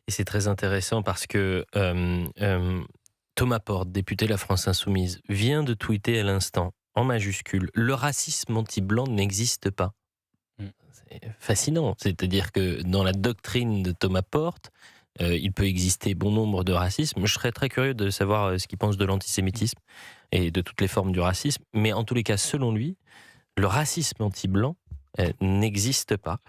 Et c'est très intéressant parce que Thomas Porte, député de la France Insoumise, vient de tweeter à l'instant, en majuscule, le racisme anti-blanc n'existe pas. Mm. C'est fascinant. C'est-à-dire que dans la doctrine de Thomas Porte, il peut exister bon nombre de racismes. Je serais très curieux de savoir ce qu'il pense de l'antisémitisme et de toutes les formes du racisme. Mais en tous les cas, selon lui, le racisme anti-blanc n'existe pas.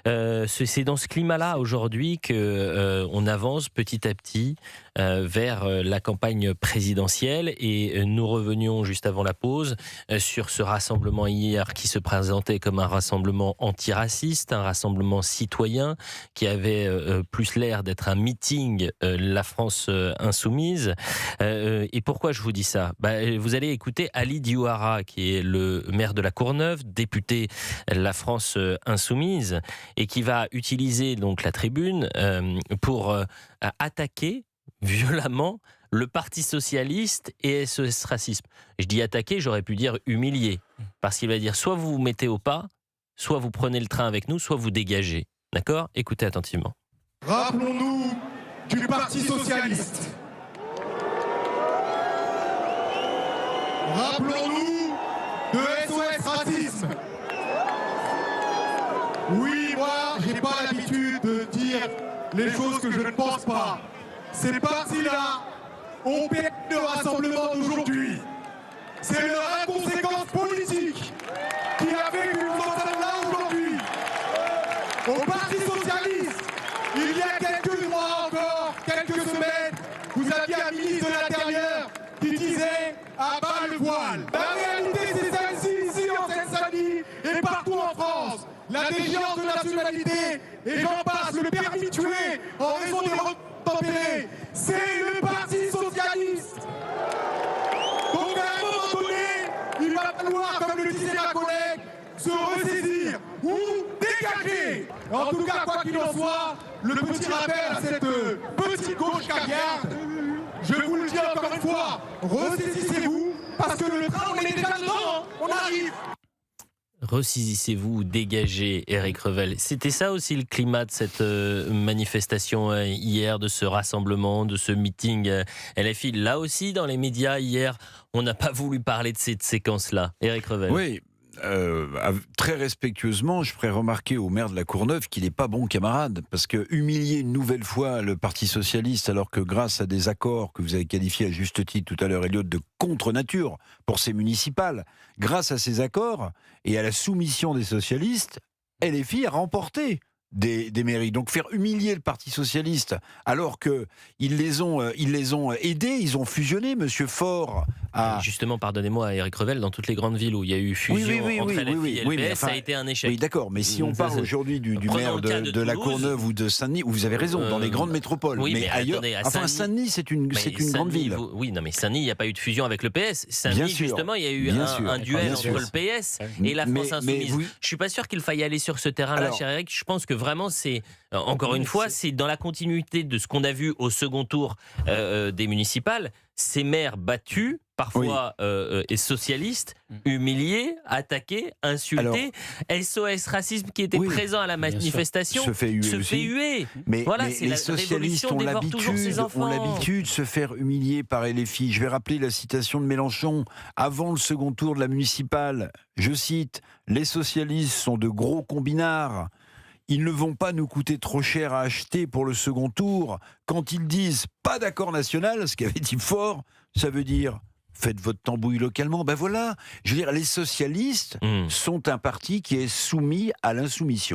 C'est dans ce climat-là aujourd'hui que on avance petit à petit vers la campagne présidentielle et nous revenions juste avant la pause sur ce rassemblement hier qui se présentait comme un rassemblement antiraciste, un rassemblement citoyen qui avait plus l'air d'être un meeting La France Insoumise. Et pourquoi je vous dis ça ? Vous allez écouter Ali Diouara qui est le maire de la Courneuve, député La France Insoumise, et qui va utiliser donc la tribune pour attaquer violemment le Parti Socialiste et SOS Racisme. Je dis attaquer, j'aurais pu dire humilier, parce qu'il va dire soit vous vous mettez au pas, soit vous prenez le train avec nous, soit vous dégagez. D'accord ? Écoutez attentivement. Rappelons-nous du Parti Socialiste. Rappelons-nous de SOS Racisme. Oui, moi, j'ai pas l'habitude de dire les choses que je ne pense pas. Ces partis-là ont perdu le rassemblement d'aujourd'hui. C'est leur inconséquence politique qui a fait que nous en sommes là aujourd'hui. Au Parti Socialiste, il y a quelques mois encore, quelques semaines, vous aviez un ministre de l'Intérieur qui disait « à bas le voile ». La réalité, c'est celle-ci, ici en Seine-Saint-Denis et partout en France. La défiance de nationalité, et j'en passe, le permis de tuer en raison des tempérés, c'est le Parti Socialiste. Donc à un moment donné, il va falloir, comme le disait ma collègue, se ressaisir ou dégager. En tout cas, quoi qu'il en soit, le petit rappel à cette petite gauche caviarde, je vous le dis encore une fois, ressaisissez-vous, parce que le train, on est déjà dedans, on arrive. Ressaisissez-vous, dégagez, Éric Revel. C'était ça aussi le climat de cette manifestation hier, de ce rassemblement, de ce meeting LFI. Là aussi, dans les médias, hier, on n'a pas voulu parler de cette séquence-là. Éric Revel. Oui. Très respectueusement, je ferai remarquer au maire de la Courneuve qu'il n'est pas bon camarade, parce que humilier une nouvelle fois le Parti Socialiste, alors que grâce à des accords que vous avez qualifiés à juste titre tout à l'heure, Elliot, de contre-nature pour ces municipales, grâce à ces accords et à la soumission des socialistes, LFI a remporté des mairies. Donc faire humilier le Parti Socialiste alors qu'ils les ont aidés, ils ont fusionné, Monsieur Faure a... Justement, pardonnez-moi, Éric Revel, dans toutes les grandes villes où il y a eu fusion entre LFI et LPS, ça a été un échec. Oui, d'accord, mais si on parle aujourd'hui du maire de la Courneuve ou de Saint-Denis, où vous avez raison, dans les grandes métropoles, oui, mais ailleurs, attendez, enfin Saint-Denis, c'est une grande ville. Oui, non, mais Saint-Denis, il n'y a pas eu de fusion avec le PS. Saint-Denis, justement, il y a eu un duel entre le PS et la France Insoumise. Je ne suis pas sûr qu'il faille aller sur ce terrain-là, cher Éric. Je pense que vraiment, c'est, encore une fois, c'est dans la continuité de ce qu'on a vu au second tour des municipales, ces maires battus, parfois et socialistes, humiliés, attaqués, insultés. SOS Racisme qui était présent à la manifestation se fait huer. Mais, voilà, mais les socialistes ont l'habitude de se faire humilier par LFI. Je vais rappeler la citation de Mélenchon avant le second tour de la municipale. Je cite, « Les socialistes sont de gros combinards. Ils ne vont pas nous coûter trop cher à acheter pour le second tour. Quand ils disent pas d'accord national, ce qu'avait dit Faure, ça veut dire faites votre tambouille localement. Ben voilà, je veux dire, les socialistes sont un parti qui est soumis à l'insoumission.